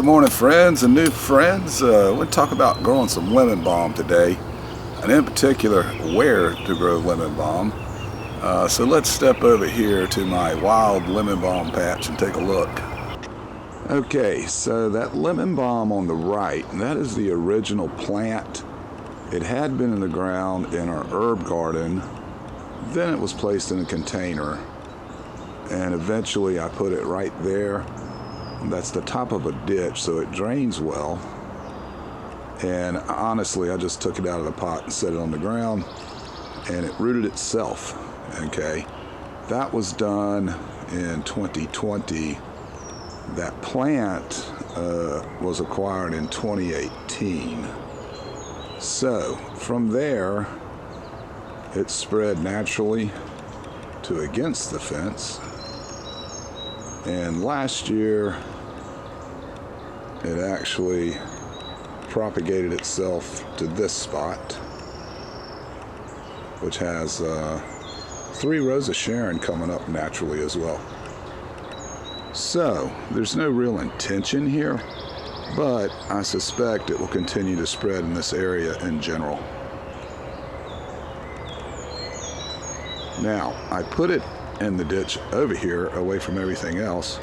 Good morning, friends and new friends. We'll talk about growing some lemon balm today, and in particular where to grow lemon balm. So let's step over here to my wild lemon balm patch and take a look. Okay, so that lemon balm on the right, that is the original plant. It had been in the ground in our herb garden, then it was placed in a container, and eventually I put it right there. That's the top of a ditch, so it drains well. And honestly, I just took it out of the pot and set it on the ground, and it rooted itself. Okay, that was done in 2020. That plant was acquired in 2018. So from there, it spread naturally to against the fence. And last year, it actually propagated itself to this spot, which has 3 rows of Sharon coming up naturally as well. So there's no real intention here, but I suspect it will continue to spread in this area in general. Now, I put it in the ditch over here away from everything else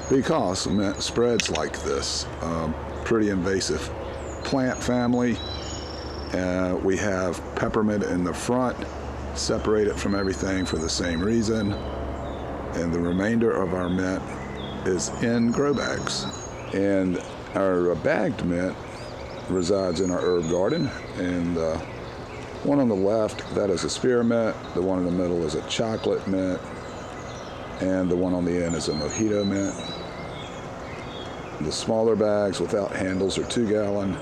because mint spreads like this. Pretty invasive plant family. We have peppermint in the front, separate it from everything for the same reason, and the remainder of our mint is in grow bags. And our bagged mint resides in our herb garden, and one on the left, that is a spearmint, the one in the middle is a chocolate mint, and the one on the end is a mojito mint. The smaller bags without handles are 2 gallon,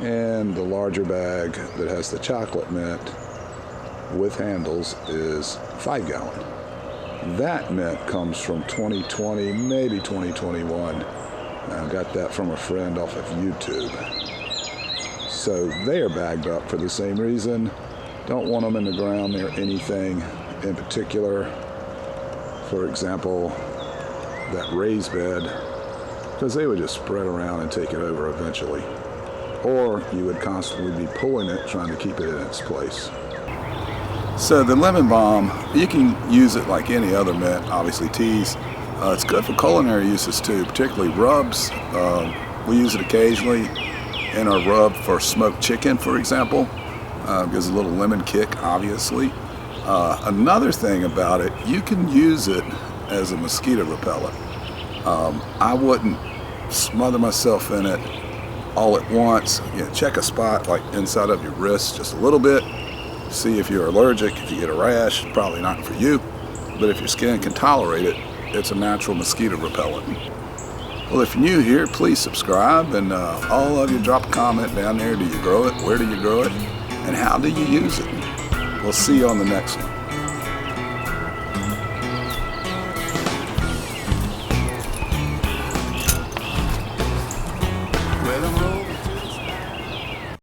and the larger bag that has the chocolate mint with handles is 5 gallon. That mint comes from 2020, maybe 2021. I got that from a friend off of YouTube. So they are bagged up for the same reason. Don't want them in the ground near anything in particular. For example, that raised bed, because they would just spread around and take it over eventually. Or you would constantly be pulling it, trying to keep it in its place. So the lemon balm, you can use it like any other mint, obviously teas. It's good for culinary uses too, particularly rubs. We use it occasionally in our rub for smoked chicken, for example. Gives a little lemon kick, obviously. Another thing about it, you can use it as a mosquito repellent. I wouldn't smother myself in it all at once. Check a spot like inside of your wrist just a little bit. See if you're allergic. If you get a rash, probably not for you. But if your skin can tolerate it, it's a natural mosquito repellent. Well, if you're new here, please subscribe, and all of you drop a comment down there. Do you grow it? Where do you grow it? And how do you use it? We'll see you on the next one.